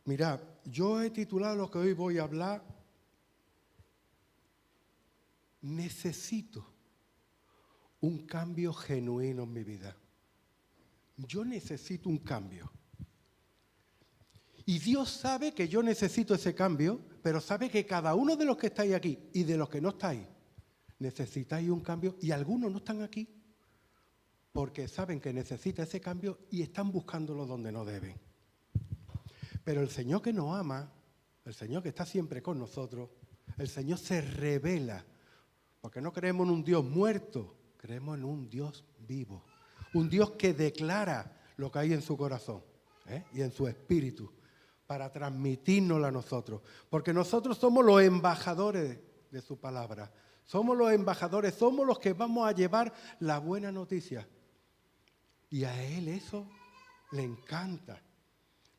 Mirad, yo he titulado lo que hoy voy a hablar, necesito un cambio genuino en mi vida. Yo necesito un cambio. Y Dios sabe que yo necesito ese cambio, pero sabe que cada uno de los que estáis aquí y de los que no estáis, necesitáis un cambio y algunos no están aquí porque saben que necesita ese cambio y están buscándolo donde no deben. Pero el Señor que nos ama, el Señor que está siempre con nosotros, el Señor se revela, porque no creemos en un Dios muerto, creemos en un Dios vivo, un Dios que declara lo que hay en su corazón y en su espíritu, para transmitírnoslo a nosotros, porque nosotros somos los embajadores de su palabra, somos los embajadores, somos los que vamos a llevar la buena noticia. Y a Él eso le encanta.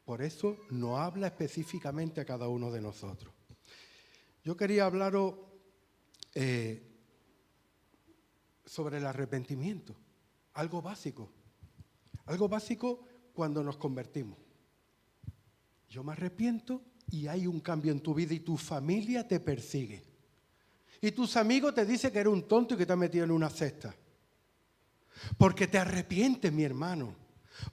Por eso nos habla específicamente a cada uno de nosotros. Yo quería hablaros sobre el arrepentimiento, algo básico cuando nos convertimos. Yo me arrepiento y hay un cambio en tu vida y tu familia te persigue. Y tus amigos te dicen que eres un tonto y que te has metido en una cesta. Porque te arrepientes, mi hermano.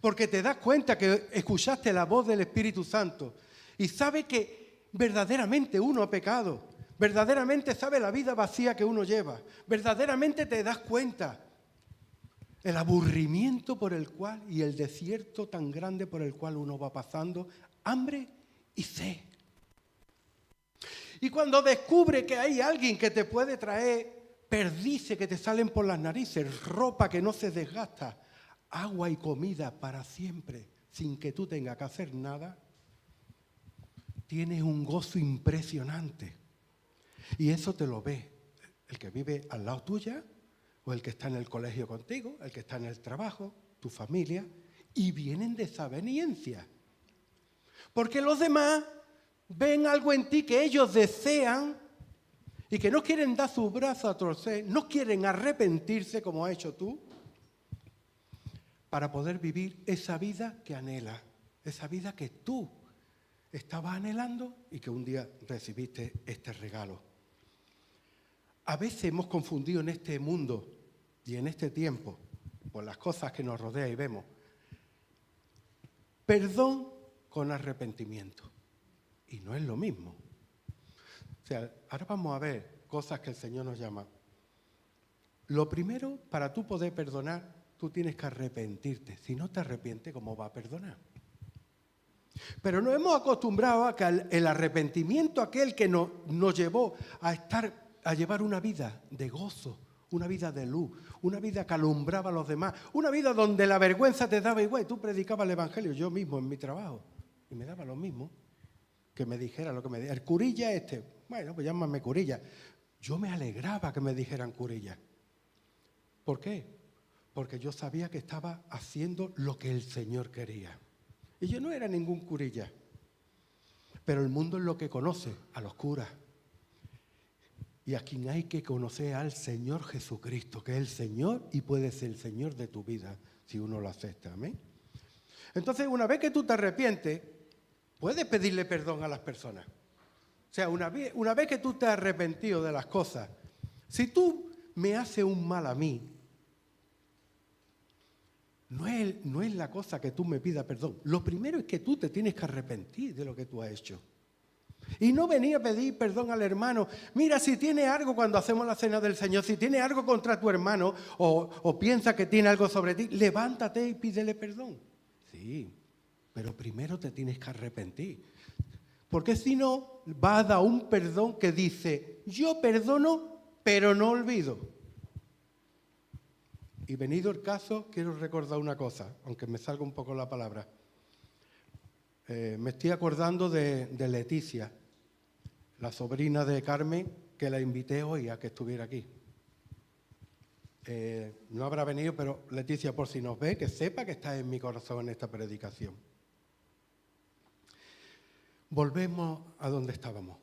Porque te das cuenta que escuchaste la voz del Espíritu Santo y sabes que verdaderamente uno ha pecado. Verdaderamente sabe la vida vacía que uno lleva. Verdaderamente te das cuenta el aburrimiento por el cual y el desierto tan grande por el cual uno va pasando, hambre y sed. Y cuando descubre que hay alguien que te puede traer perdices que te salen por las narices, ropa que no se desgasta, agua y comida para siempre, sin que tú tengas que hacer nada, tienes un gozo impresionante. Y eso te lo ve el que vive al lado tuya, o el que está en el colegio contigo, el que está en el trabajo, tu familia, y vienen de desaveniencia. Porque los demás ven algo en ti que ellos desean y que no quieren dar su brazo a torcer, no quieren arrepentirse como has hecho tú, para poder vivir esa vida que anhela, esa vida que tú estabas anhelando y que un día recibiste este regalo. A veces hemos confundido en este mundo y en este tiempo, por las cosas que nos rodean y vemos, perdón con arrepentimiento. Y no es lo mismo. O sea, ahora vamos a ver cosas que el Señor nos llama. Lo primero, para tú poder perdonar, tú tienes que arrepentirte. Si no te arrepientes, ¿cómo vas a perdonar? Pero nos hemos acostumbrado a que el arrepentimiento aquel que nos llevó a llevar una vida de gozo, una vida de luz, una vida que alumbraba a los demás, una vida donde la vergüenza te daba igual. Tú predicabas el Evangelio, yo mismo en mi trabajo, y me daba lo mismo que me dijera lo que me dijera. El curilla bueno, pues llámame curilla. Yo me alegraba que me dijeran curilla. ¿Por qué? Porque yo sabía que estaba haciendo lo que el Señor quería. Y yo no era ningún curilla. Pero el mundo es lo que conoce, a los curas. Y a quien hay que conocer al Señor Jesucristo, que es el Señor y puede ser el Señor de tu vida, si uno lo acepta. ¿Amén? Entonces, una vez que tú te arrepientes, puedes pedirle perdón a las personas. O sea, una vez que tú te has arrepentido de las cosas, si tú me haces un mal a mí, no es la cosa que tú me pidas perdón. Lo primero es que tú te tienes que arrepentir de lo que tú has hecho. Y no venía a pedir perdón al hermano. Mira, si tiene algo cuando hacemos la cena del Señor, si tiene algo contra tu hermano o piensa que tiene algo sobre ti, levántate y pídele perdón. Sí, pero primero te tienes que arrepentir. Porque si no, vas a dar un perdón que dice, yo perdono, pero no olvido. Y venido el caso, quiero recordar una cosa, aunque me salga un poco la palabra. Me estoy acordando de Leticia, la sobrina de Carmen, que la invité hoy a que estuviera aquí. No habrá venido, pero Leticia, por si nos ve, que sepa que está en mi corazón en esta predicación. Volvemos a donde estábamos,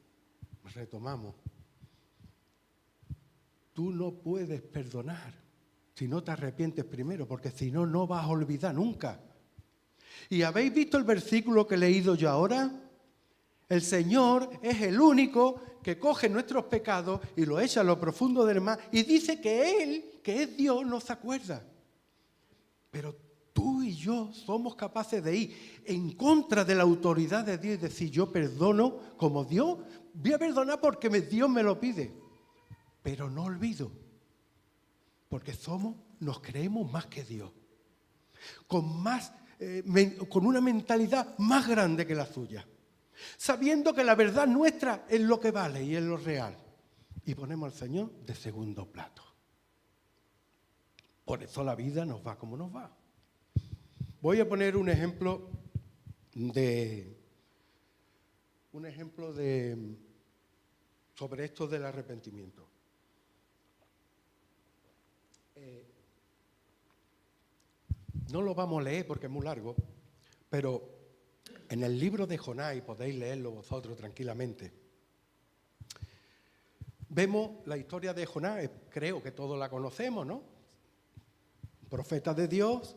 retomamos. Tú no puedes perdonar si no te arrepientes primero, porque si no, no vas a olvidar nunca. ¿Y habéis visto el versículo que he leído yo ahora? El Señor es el único que coge nuestros pecados y los echa a lo profundo del mar y dice que Él, que es Dios, no se acuerda. Pero tú y yo somos capaces de ir en contra de la autoridad de Dios y decir, yo perdono como Dios, voy a perdonar porque Dios me lo pide. Pero no olvido, porque nos creemos más que Dios, con una mentalidad más grande que la suya, sabiendo que la verdad nuestra es lo que vale y es lo real. Y ponemos al Señor de segundo plato. Por eso la vida nos va como nos va. Voy a poner un ejemplo sobre esto del arrepentimiento. No lo vamos a leer porque es muy largo, pero en el libro de Jonás, y podéis leerlo vosotros tranquilamente, vemos la historia de Jonás, creo que todos la conocemos, ¿no? Profeta de Dios,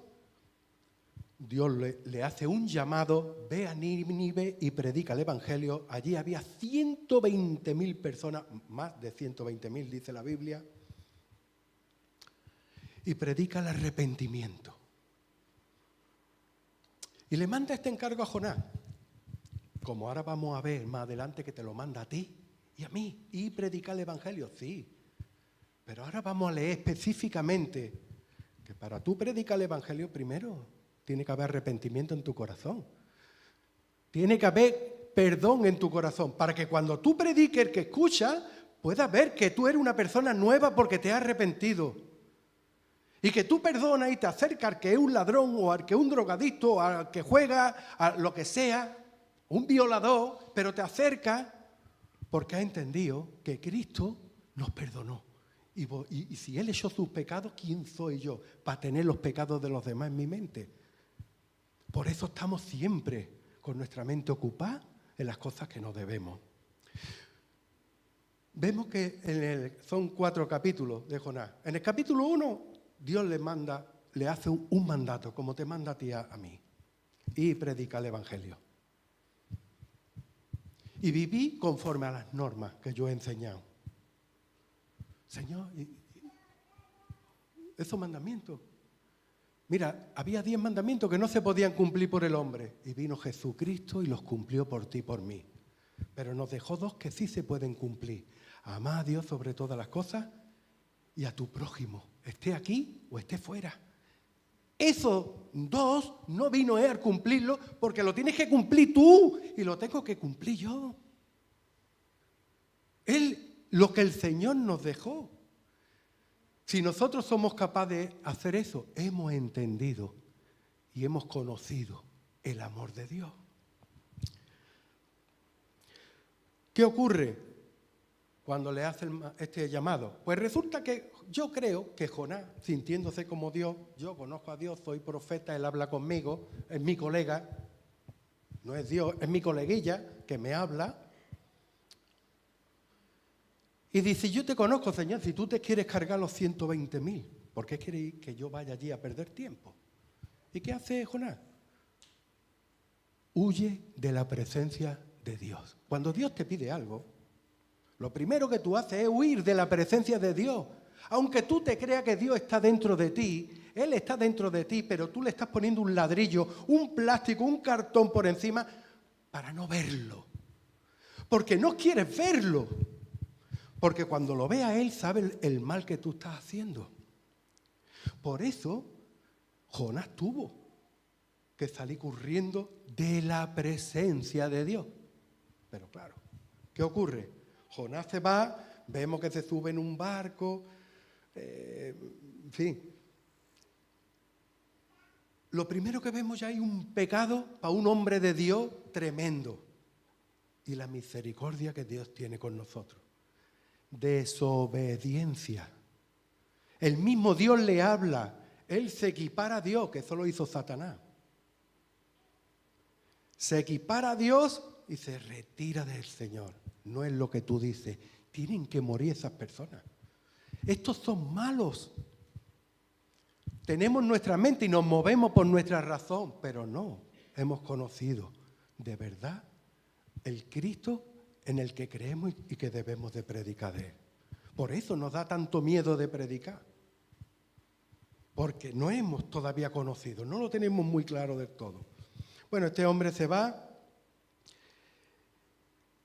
Dios le hace un llamado, ve a Nínive y predica el Evangelio. Allí había 120.000 personas, más de 120.000 dice la Biblia, y predica el arrepentimiento. Y le manda este encargo a Jonás, como ahora vamos a ver más adelante que te lo manda a ti y a mí, y predicar el Evangelio, sí. Pero ahora vamos a leer específicamente que para tú predicar el Evangelio primero tiene que haber arrepentimiento en tu corazón. Tiene que haber perdón en tu corazón, para que cuando tú prediques, el que escucha pueda ver que tú eres una persona nueva porque te has arrepentido. Y que tú perdonas y te acercas al que es un ladrón o al que es un drogadicto o al que juega, a lo que sea, un violador, pero te acercas porque has entendido que Cristo nos perdonó. Y si Él echó sus pecados, ¿quién soy yo para tener los pecados de los demás en mi mente? Por eso estamos siempre con nuestra mente ocupada en las cosas que no debemos. Vemos que son 4 capítulos de Jonás. En el capítulo 1, Dios le hace un mandato, como te manda a ti a mí, y predica el Evangelio. Y viví conforme a las normas que yo he enseñado. Señor, esos mandamientos. Mira, había 10 mandamientos que no se podían cumplir por el hombre. Y vino Jesucristo y los cumplió por ti y por mí. Pero nos dejó 2 que sí se pueden cumplir. Amar a Dios sobre todas las cosas y a tu prójimo, esté aquí o esté fuera. Esos 2 no vino Él a cumplirlo porque lo tienes que cumplir tú y lo tengo que cumplir yo. Lo que el Señor nos dejó. Si nosotros somos capaces de hacer eso, hemos entendido y hemos conocido el amor de Dios. ¿Qué ocurre cuando le hace este llamado? Pues resulta que yo creo que Jonás, sintiéndose como Dios, yo conozco a Dios, soy profeta, Él habla conmigo, es mi colega, no es Dios, es mi coleguilla que me habla. Y dice, yo te conozco, Señor, si tú te quieres cargar los 120.000, ¿por qué quieres que yo vaya allí a perder tiempo? ¿Y qué hace Jonás? Huye de la presencia de Dios. Cuando Dios te pide algo, lo primero que tú haces es huir de la presencia de Dios. Aunque tú te creas que Dios está dentro de ti, Él está dentro de ti, pero tú le estás poniendo un ladrillo, un plástico, un cartón por encima para no verlo. Porque no quieres verlo. Porque cuando lo vea Él, sabe el mal que tú estás haciendo. Por eso, Jonás tuvo que salir corriendo de la presencia de Dios. Pero claro, ¿qué ocurre? Jonás se va, vemos que se sube en un barco, en fin. Lo primero que vemos ya hay un pecado para un hombre de Dios tremendo. Y la misericordia que Dios tiene con nosotros. Desobediencia. El mismo Dios le habla. Él se equipara a Dios, que eso lo hizo Satanás. Se equipara a Dios y se retira del Señor. No es lo que tú dices. Tienen que morir esas personas. Estos son malos. Tenemos nuestra mente y nos movemos por nuestra razón, pero no hemos conocido de verdad el Cristo en el que creemos y que debemos de predicar de él. Por eso nos da tanto miedo de predicar. Porque no hemos todavía conocido, no lo tenemos muy claro del todo. Bueno, este hombre se va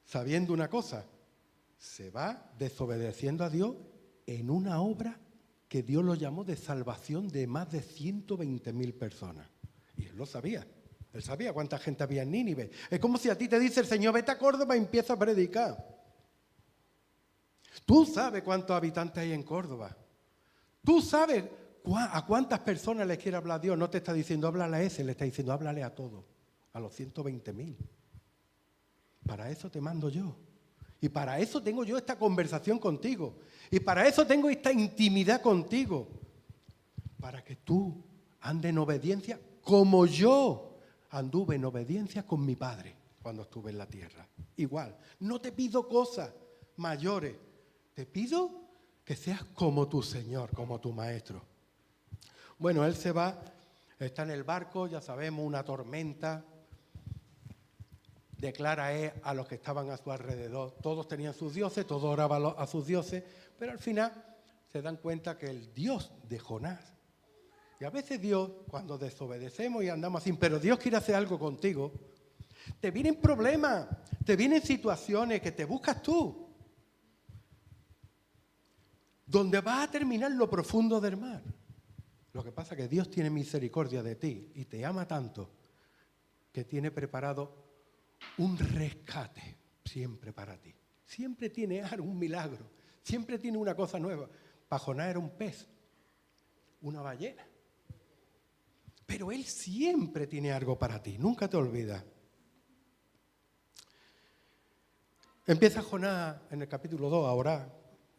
sabiendo una cosa, se va desobedeciendo a Dios en una obra que Dios lo llamó de salvación de más de 120.000 personas. Y él lo sabía. Él sabía cuánta gente había en Nínive. Es como si a ti te dice el Señor, vete a Córdoba y empieza a predicar. Tú sabes cuántos habitantes hay en Córdoba. Tú sabes a cuántas personas les quiere hablar Dios. No te está diciendo, háblale a ese, le está diciendo, háblale a todos, a los 120.000. Para eso te mando yo. Y para eso tengo yo esta conversación contigo. Y para eso tengo esta intimidad contigo. Para que tú andes en obediencia como yo anduve en obediencia con mi Padre cuando estuve en la tierra. Igual, no te pido cosas mayores. Te pido que seas como tu Señor, como tu Maestro. Bueno, él se va, está en el barco, ya sabemos, una tormenta. Declara a los que estaban a su alrededor. Todos tenían sus dioses, todos oraban a sus dioses, pero al final se dan cuenta que el Dios de Jonás. Y a veces Dios, cuando desobedecemos y andamos así, pero Dios quiere hacer algo contigo, te vienen problemas, te vienen situaciones que te buscas tú, donde vas a terminar lo profundo del mar. Lo que pasa es que Dios tiene misericordia de ti y te ama tanto que tiene preparado un rescate siempre para ti. Siempre tiene algo, un milagro, siempre tiene una cosa nueva. Para Jonás era un pez, una ballena. Pero Él siempre tiene algo para ti, nunca te olvidas. Empieza Jonás en el capítulo 2 a orar,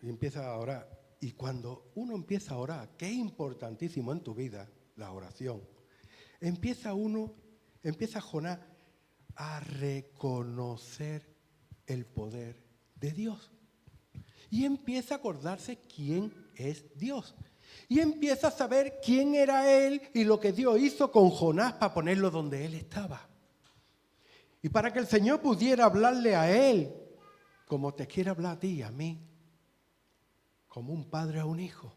y empieza a orar. Y cuando uno empieza a orar, que es importantísimo en tu vida, la oración, empieza Jonás a reconocer el poder de Dios. Y empieza a acordarse quién es Dios. Y empieza a saber quién era Él y lo que Dios hizo con Jonás para ponerlo donde Él estaba. Y para que el Señor pudiera hablarle a Él, como te quiere hablar a ti y a mí, como un padre a un hijo.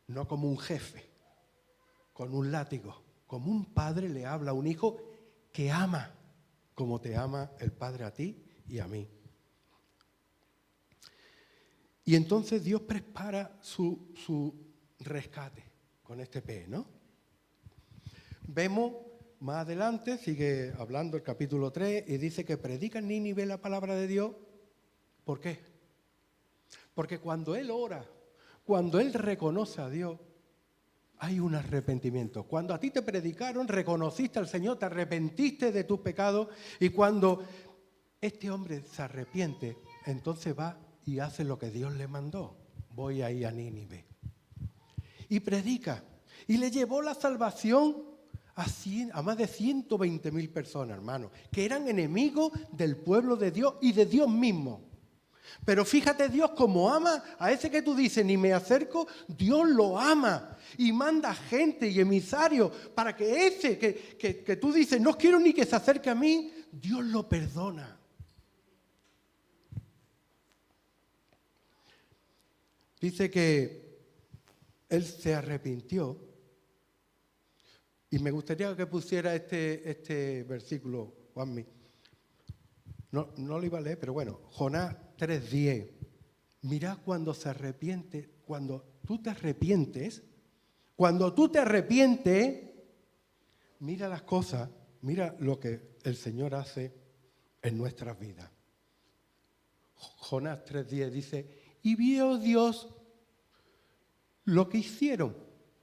No como un jefe, con un látigo. Como un padre le habla a un hijo que ama, como te ama el Padre a ti y a mí. Y entonces Dios prepara su rescate con este pez, ¿no? Vemos más adelante, sigue hablando el capítulo 3, y dice que predica en Nínive la palabra de Dios. ¿Por qué? Porque cuando él ora, cuando él reconoce a Dios, hay un arrepentimiento. Cuando a ti te predicaron, reconociste al Señor, te arrepentiste de tus pecados, y cuando este hombre se arrepiente, entonces va y hace lo que Dios le mandó. Voy ahí a Nínive. Y predica. Y le llevó la salvación a más de 120.000 personas, hermanos, que eran enemigos del pueblo de Dios y de Dios mismo. Pero fíjate Dios como ama a ese que tú dices, ni me acerco, Dios lo ama y manda gente y emisarios para que ese que tú dices, no quiero ni que se acerque a mí, Dios lo perdona. Dice que él se arrepintió y me gustaría que pusiera este versículo, Juanmi. No lo iba a leer, pero bueno, Jonás 3:10. Mirá cuando se arrepiente, cuando tú te arrepientes, mira las cosas, mira lo que el Señor hace en nuestras vidas. Jonás 3:10 dice, y vio Dios lo que hicieron,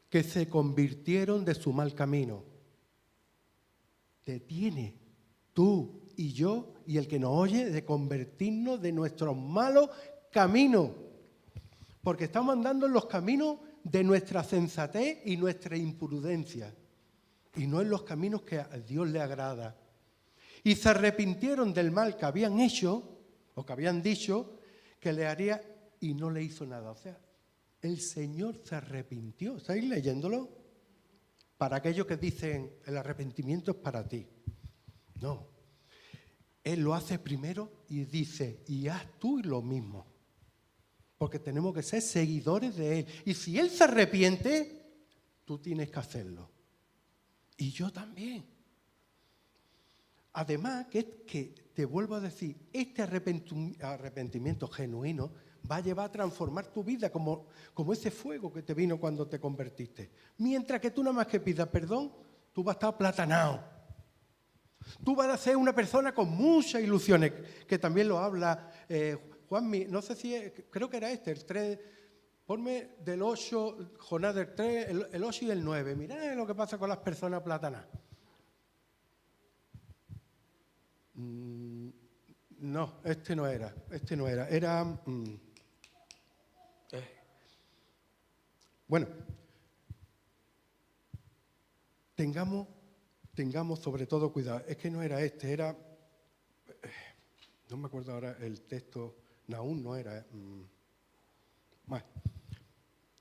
que se convirtieron de su mal camino. Te tiene tú y yo y el que nos oye de convertirnos de nuestros malos caminos. Porque estamos andando en los caminos de nuestra sensatez y nuestra imprudencia. Y no en los caminos que a Dios le agrada. Y se arrepintieron del mal que habían hecho, o que habían dicho, que le haría, y no le hizo nada. O sea, el Señor se arrepintió. ¿Estáis leyéndolo? Para aquellos que dicen, el arrepentimiento es para ti. No. Él lo hace primero y dice, y haz tú lo mismo. Porque tenemos que ser seguidores de Él. Y si Él se arrepiente, tú tienes que hacerlo. Y yo también. Además, que te vuelvo a decir, este arrepentimiento genuino va a llevar a transformar tu vida como ese fuego que te vino cuando te convertiste. Mientras que tú nada más que pidas perdón, tú vas a estar aplatanado. Tú vas a ser una persona con muchas ilusiones, que también lo habla Juanmi, no sé si, creo que era el 3, ponme del 8, Jonás del 3, el 8 y el 9. Mirad lo que pasa con las personas platanas. No, no era, era... Bueno, tengamos sobre todo cuidado. Es que no era era... no me acuerdo ahora el texto, Nahum no era... bueno,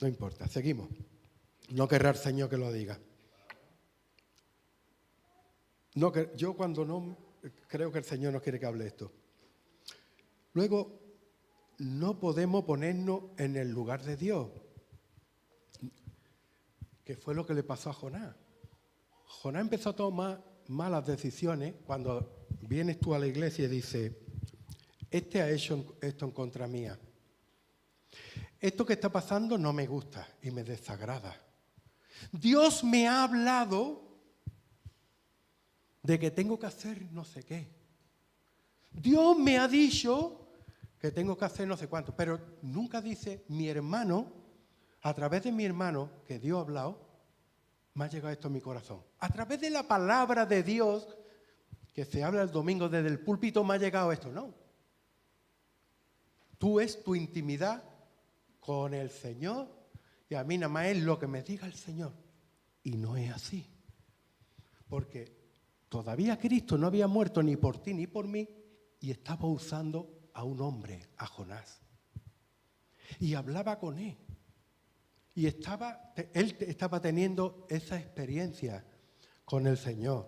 no importa, seguimos. No querrá el Señor que lo diga. No, yo cuando no... creo que el Señor no quiere que hable esto. Luego, no podemos ponernos en el lugar de Dios, que fue lo que le pasó a Jonás. Jonás empezó a tomar malas decisiones cuando vienes tú a la iglesia y dices, este ha hecho esto en contra mía. Esto que está pasando no me gusta y me desagrada. Dios me ha hablado de que tengo que hacer no sé qué. Dios me ha dicho que tengo que hacer no sé cuánto, pero nunca dice mi hermano, a través de mi hermano, que Dios ha hablado, me ha llegado esto a mi corazón. A través de la palabra de Dios, que se habla el domingo desde el púlpito, me ha llegado esto. No. Tú es tu intimidad con el Señor y a mí nada más es lo que me diga el Señor. Y no es así. Porque todavía Cristo no había muerto ni por ti ni por mí y estaba usando a un hombre, a Jonás. Y hablaba con él. Y él estaba teniendo esa experiencia con el Señor.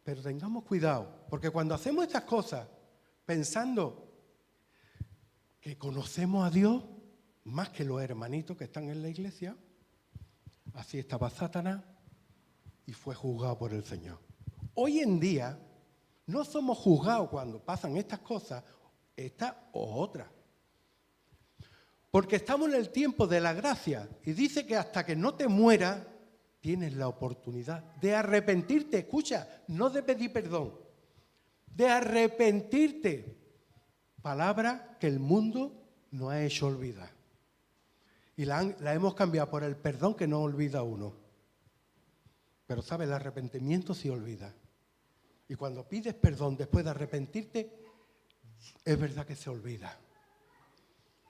Pero tengamos cuidado, porque cuando hacemos estas cosas pensando que conocemos a Dios más que los hermanitos que están en la iglesia, así estaba Satanás y fue juzgado por el Señor. Hoy en día no somos juzgados cuando pasan estas cosas, esta o otra. Porque estamos en el tiempo de la gracia y dice que hasta que no te mueras tienes la oportunidad de arrepentirte. Escucha, no de pedir perdón, de arrepentirte. Palabra que el mundo nos ha hecho olvidar. Y la hemos cambiado por el perdón que no olvida uno. Pero, ¿sabes? El arrepentimiento sí olvida. Y cuando pides perdón después de arrepentirte, es verdad que se olvida.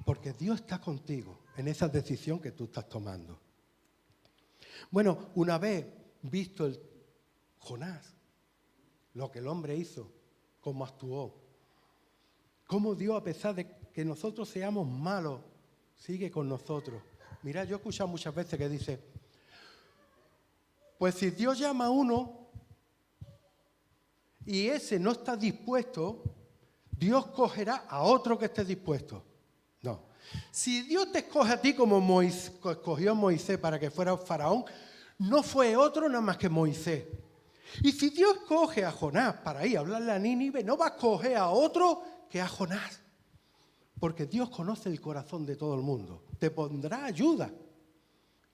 Porque Dios está contigo en esa decisión que tú estás tomando. Bueno, una vez visto el Jonás, lo que el hombre hizo, cómo actuó, cómo Dios, a pesar de que nosotros seamos malos, sigue con nosotros. Mira, yo he escuchado muchas veces que dice, pues si Dios llama a uno y ese no está dispuesto, Dios cogerá a otro que esté dispuesto. No. Si Dios te escoge a ti como escogió a Moisés para que fuera faraón, no fue otro nada más que Moisés. Y si Dios escoge a Jonás para ir a hablarle a Nínive, no va a escoger a otro que a Jonás. Porque Dios conoce el corazón de todo el mundo. Te pondrá ayuda,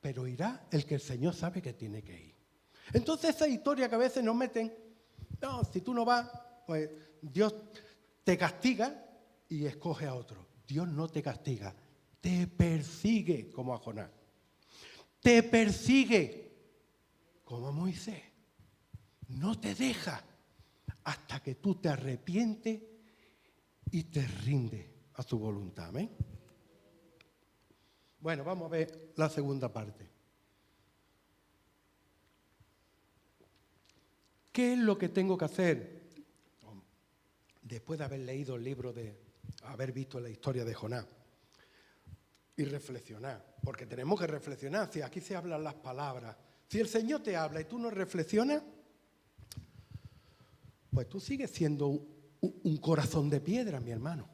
pero irá el que el Señor sabe que tiene que ir. Entonces esa historia que a veces nos meten, no, si tú no vas, pues Dios te castiga y escoge a otro. Dios no te castiga, te persigue como a Jonás. Te persigue como a Moisés. No te deja hasta que tú te arrepientes y te rindes a su voluntad. ¿Amén? Bueno, vamos a ver la segunda parte. ¿Qué es lo que tengo que hacer? Después de haber leído el libro haber visto la historia de Jonás y reflexionar, porque tenemos que reflexionar. Si aquí se hablan las palabras, si el Señor te habla y tú no reflexionas, pues tú sigues siendo un corazón de piedra, mi hermano.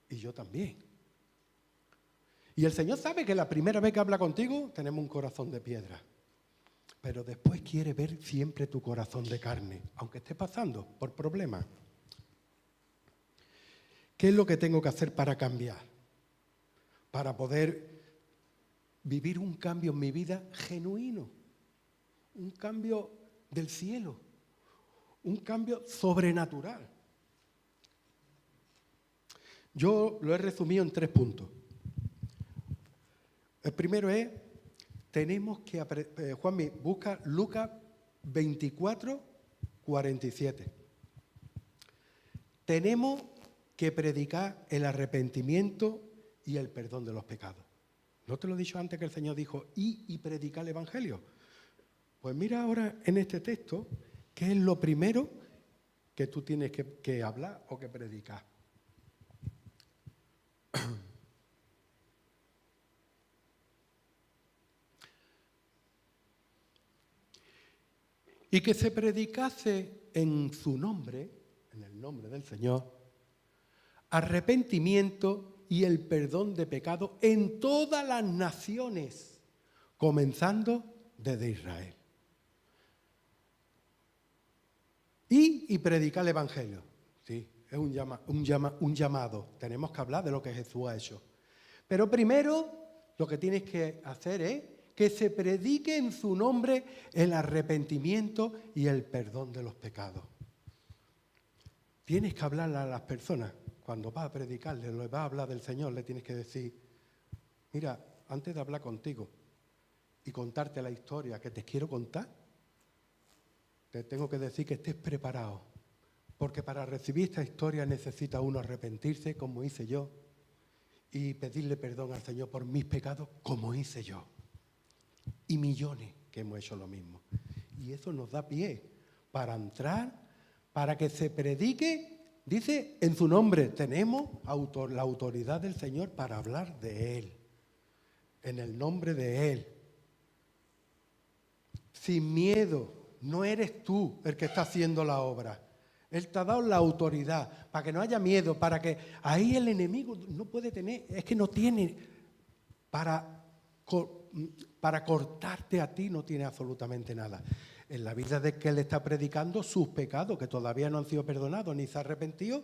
Y yo también. Y el Señor sabe que la primera vez que habla contigo tenemos un corazón de piedra. Pero después quiere ver siempre tu corazón de carne, aunque esté pasando por problemas. ¿Qué es lo que tengo que hacer para cambiar? Para poder vivir un cambio en mi vida genuino, un cambio del cielo, un cambio sobrenatural. Yo lo he resumido en 3 puntos. El primero es, tenemos que aprender, Juanmi, busca Lucas 24, 47. Tenemos que predicar el arrepentimiento y el perdón de los pecados. ¿No te lo he dicho antes que el Señor dijo, y predicar el Evangelio? Pues mira ahora en este texto, ¿qué es lo primero que tú tienes que hablar o que predicar? Y que se predicase en su nombre, en el nombre del Señor, arrepentimiento y el perdón de pecado en todas las naciones, comenzando desde Israel. Y predicar el Evangelio. Sí, es un llamado. Tenemos que hablar de lo que Jesús ha hecho. Pero primero lo que tienes que hacer es que se predique en su nombre el arrepentimiento y el perdón de los pecados. Tienes que hablarle a las personas. Cuando vas a predicarle, le vas a hablar del Señor, le tienes que decir, mira, antes de hablar contigo y contarte la historia que te quiero contar, te tengo que decir que estés preparado. Porque para recibir esta historia necesita uno arrepentirse, como hice yo, y pedirle perdón al Señor por mis pecados, como hice yo. Y millones que hemos hecho lo mismo. Y eso nos da pie para entrar, para que se predique, dice, en su nombre. Tenemos la autoridad del Señor para hablar de Él, en el nombre de Él. Sin miedo, no eres tú el que está haciendo la obra. Él te ha dado la autoridad para que no haya miedo, para que ahí el enemigo no puede tener, es que no tiene para cortarte a ti, no tiene absolutamente nada. En la vida de que él está predicando sus pecados, que todavía no han sido perdonados ni se ha arrepentido,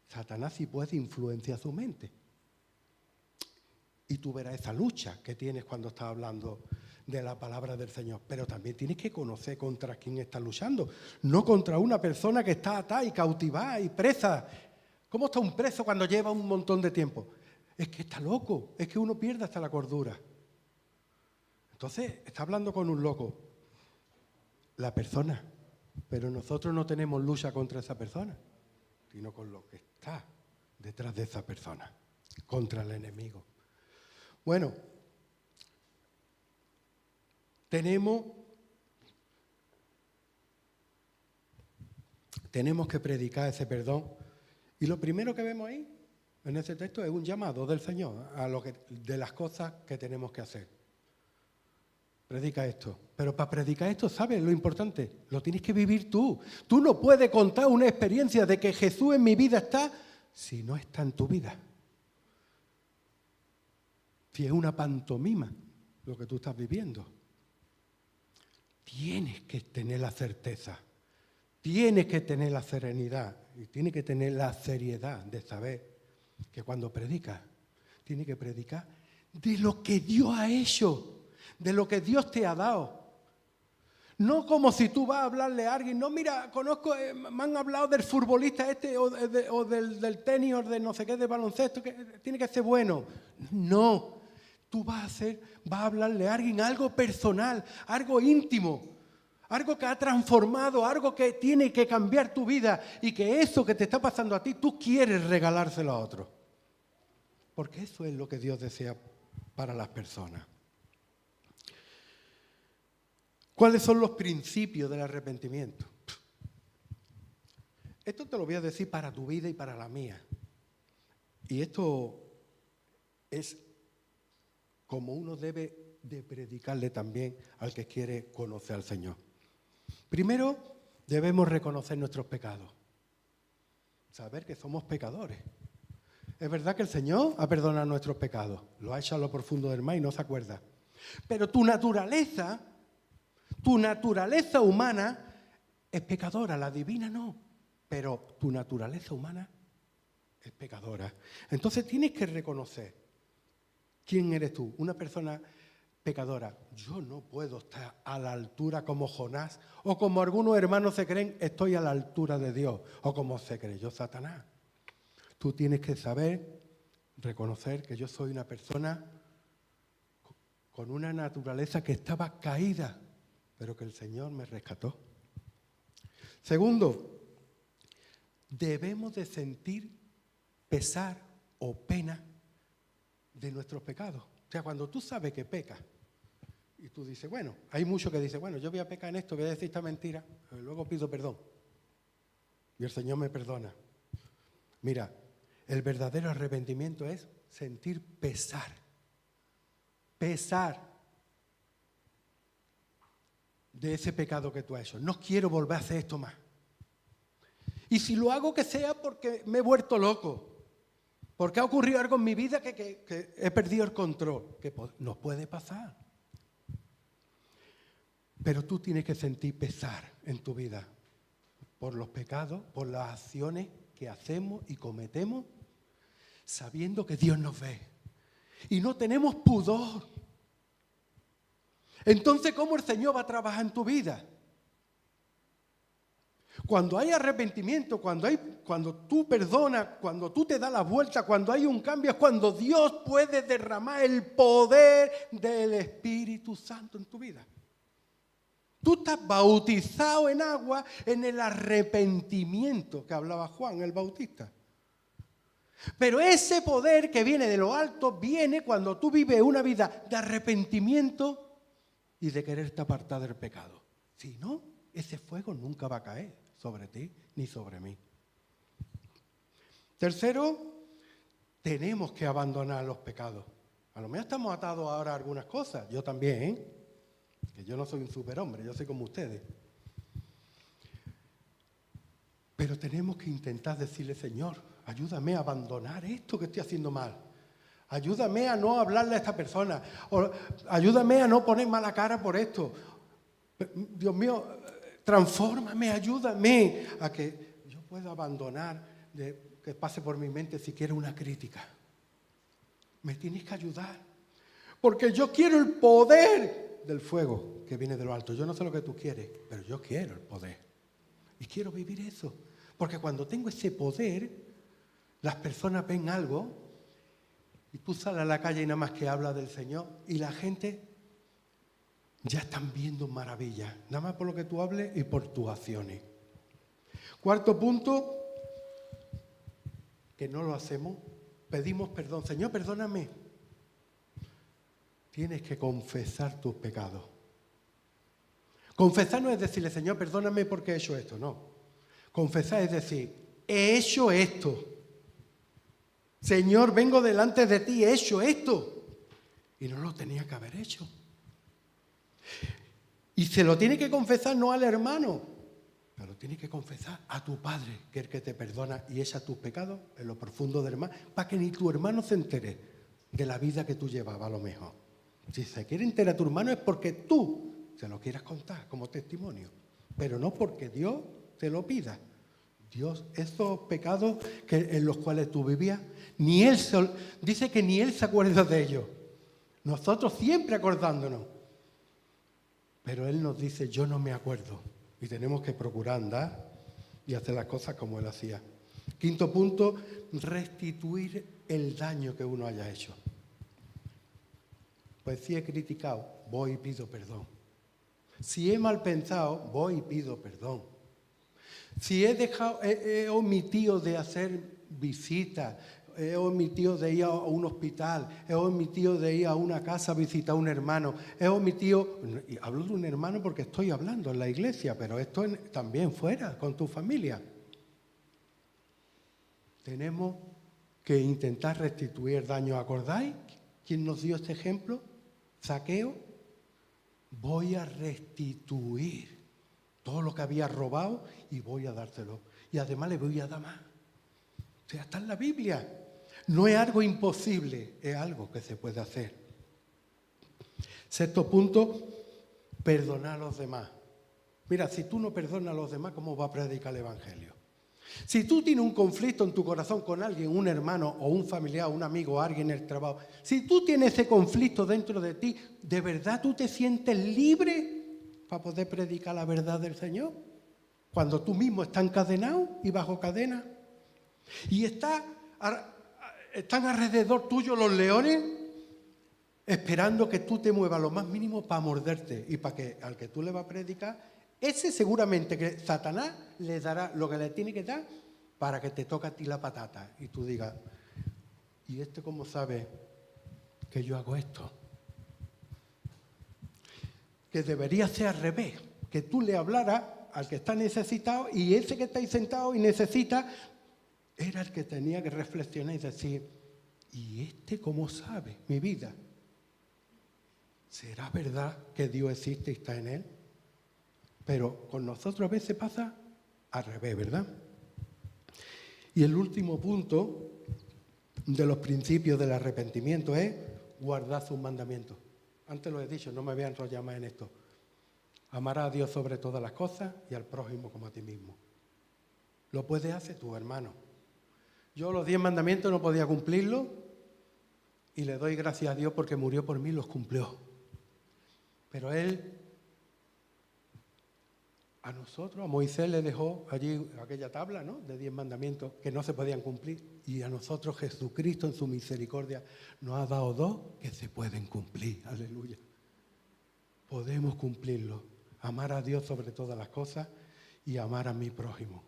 Satanás sí puede influenciar su mente. Y tú verás esa lucha que tienes cuando estás hablando de la palabra del Señor. Pero también tienes que conocer contra quién estás luchando. No contra una persona que está atada y cautivada y presa. ¿Cómo está un preso cuando lleva un montón de tiempo? Es que está loco, es que uno pierde hasta la cordura. Entonces, está hablando con un loco. La persona. Pero nosotros no tenemos lucha contra esa persona, sino con lo que está detrás de esa persona, contra el enemigo. Bueno, tenemos que predicar ese perdón. Y lo primero que vemos ahí, en ese texto, es un llamado del Señor de las cosas que tenemos que hacer. Predica esto. Pero para predicar esto, ¿sabes lo importante? Lo tienes que vivir tú. Tú no puedes contar una experiencia de que Jesús en mi vida está si no está en tu vida. Si es una pantomima lo que tú estás viviendo. Tienes que tener la certeza, tienes que tener la serenidad y tienes que tener la seriedad de saber que cuando predicas, tienes que predicar de lo que Dios ha hecho, de lo que Dios te ha dado. No como si tú vas a hablarle a alguien, no, mira, conozco, me han hablado del futbolista este o del tenis o de no sé qué, de baloncesto, que tiene que ser bueno. No. Tú vas a hablarle a alguien algo personal, algo íntimo, algo que ha transformado, algo que tiene que cambiar tu vida y que eso que te está pasando a ti, tú quieres regalárselo a otro. Porque eso es lo que Dios desea para las personas. ¿Cuáles son los principios del arrepentimiento? Esto te lo voy a decir para tu vida y para la mía. Y esto es como uno debe de predicarle también al que quiere conocer al Señor. Primero, debemos reconocer nuestros pecados. Saber que somos pecadores. Es verdad que el Señor ha perdonado nuestros pecados. Lo ha hecho a lo profundo del mar y no se acuerda. Pero tu naturaleza humana es pecadora, la divina no. Pero tu naturaleza humana es pecadora. Entonces tienes que reconocer quién eres tú, una persona pecadora. Yo no puedo estar a la altura como Jonás, o como algunos hermanos se creen, estoy a la altura de Dios, o como se creyó Satanás. Tú tienes que saber, reconocer que yo soy una persona con una naturaleza que estaba caída, pero que el Señor me rescató. Segundo, debemos de sentir pesar o pena de nuestros pecados. O sea, cuando tú sabes que pecas, y tú dices, bueno, hay muchos que dicen, bueno, yo voy a pecar en esto, voy a decir esta mentira, pero luego pido perdón. Y el Señor me perdona. Mira, el verdadero arrepentimiento es sentir pesar. Pesar de ese pecado que tú has hecho. No quiero volver a hacer esto más. Y si lo hago, que sea porque me he vuelto loco. Porque ha ocurrido algo en mi vida que he perdido el control. Que nos puede pasar. Pero tú tienes que sentir pesar en tu vida por los pecados, por las acciones que hacemos y cometemos, sabiendo que Dios nos ve. Y no tenemos pudor. Entonces, ¿cómo el Señor va a trabajar en tu vida? Cuando hay arrepentimiento, cuando tú perdonas, cuando tú te das la vuelta, cuando hay un cambio, es cuando Dios puede derramar el poder del Espíritu Santo en tu vida. Tú estás bautizado en agua en el arrepentimiento que hablaba Juan el Bautista. Pero ese poder que viene de lo alto viene cuando tú vives una vida de arrepentimiento y de quererte apartar del pecado. Si no, ese fuego nunca va a caer sobre ti ni sobre mí. Tercero, tenemos que abandonar los pecados. A lo mejor estamos atados ahora a algunas cosas, yo también, ¿eh? Que yo no soy un superhombre, yo soy como ustedes. Pero tenemos que intentar decirle, Señor, ayúdame a abandonar esto que estoy haciendo mal. Ayúdame a no hablarle a esta persona. O ayúdame a no poner mala cara por esto. Dios mío, transfórmame, ayúdame a que yo pueda abandonar, que pase por mi mente siquiera una crítica. Me tienes que ayudar. Porque yo quiero el poder del fuego que viene de lo alto. Yo no sé lo que tú quieres, pero yo quiero el poder. Y quiero vivir eso. Porque cuando tengo ese poder, las personas ven algo y tú sales a la calle y nada más que hablas del Señor y la gente ya están viendo maravillas. Nada más por lo que tú hables y por tus acciones. Cuarto punto, que no lo hacemos, pedimos perdón. Señor, perdóname. Tienes que confesar tus pecados. Confesar no es decirle, Señor, perdóname porque he hecho esto, no. Confesar es decir, he hecho esto. Señor, vengo delante de ti, he hecho esto. Y no lo tenía que haber hecho. Y se lo tiene que confesar no al hermano, pero lo tiene que confesar a tu Padre, que es el que te perdona y echa tus pecados en lo profundo del mar, para que ni tu hermano se entere de la vida que tú llevabas a lo mejor. Si se quiere enterar tu hermano es porque tú se lo quieras contar como testimonio, pero no porque Dios te lo pida. Dios, esos pecados en los cuales tú vivías, dice que ni Él se acuerda de ellos. Nosotros siempre acordándonos. Pero Él nos dice, yo no me acuerdo. Y tenemos que procurar andar y hacer las cosas como Él hacía. Quinto punto, restituir el daño que uno haya hecho. Pues si he criticado, voy y pido perdón. Si he mal pensado, voy y pido perdón. Si he omitido de hacer visitas, he omitido de ir a un hospital, he omitido de ir a una casa a visitar a un hermano, he omitido, y hablo de un hermano porque estoy hablando en la iglesia, pero esto también fuera, con tu familia. Tenemos que intentar restituir el daño. ¿Acordáis quién nos dio este ejemplo? Zaqueo. Voy a restituir todo lo que había robado y voy a dárselo. Y además le voy a dar más. O sea, está en la Biblia. No es algo imposible, es algo que se puede hacer. Sexto punto, perdonar a los demás. Mira, si tú no perdonas a los demás, ¿cómo va a predicar el Evangelio? Si tú tienes un conflicto en tu corazón con alguien, un hermano o un familiar, un amigo, alguien en el trabajo, si tú tienes ese conflicto dentro de ti, ¿de verdad tú te sientes libre para poder predicar la verdad del Señor? Cuando tú mismo estás encadenado y bajo cadena. Y están alrededor tuyo los leones esperando que tú te muevas lo más mínimo para morderte. Y para que al que tú le vas a predicar, ese seguramente que Satanás le dará lo que le tiene que dar para que te toque a ti la patata. Y tú digas, ¿y este cómo sabe que yo hago esto? Que debería ser al revés, que tú le hablaras al que está necesitado y ese que está ahí sentado y necesita era el que tenía que reflexionar y decir, ¿y este cómo sabe mi vida? ¿Será verdad que Dios existe y está en él? Pero con nosotros a veces pasa al revés, ¿verdad? Y el último punto de los principios del arrepentimiento es guardar sus mandamientos. Antes lo he dicho, no me voy a enrollar más en esto. Amarás a Dios sobre todas las cosas y al prójimo como a ti mismo. Lo puedes hacer tú, hermano. Yo los 10 mandamientos no podía cumplirlos y le doy gracias a Dios porque murió por mí y los cumplió. Pero Él, a nosotros, a Moisés le dejó allí aquella tabla, ¿no?, de 10 mandamientos que no se podían cumplir. Y a nosotros Jesucristo en su misericordia nos ha dado 2 que se pueden cumplir. Aleluya. Podemos cumplirlo. Amar a Dios sobre todas las cosas y amar a mi prójimo.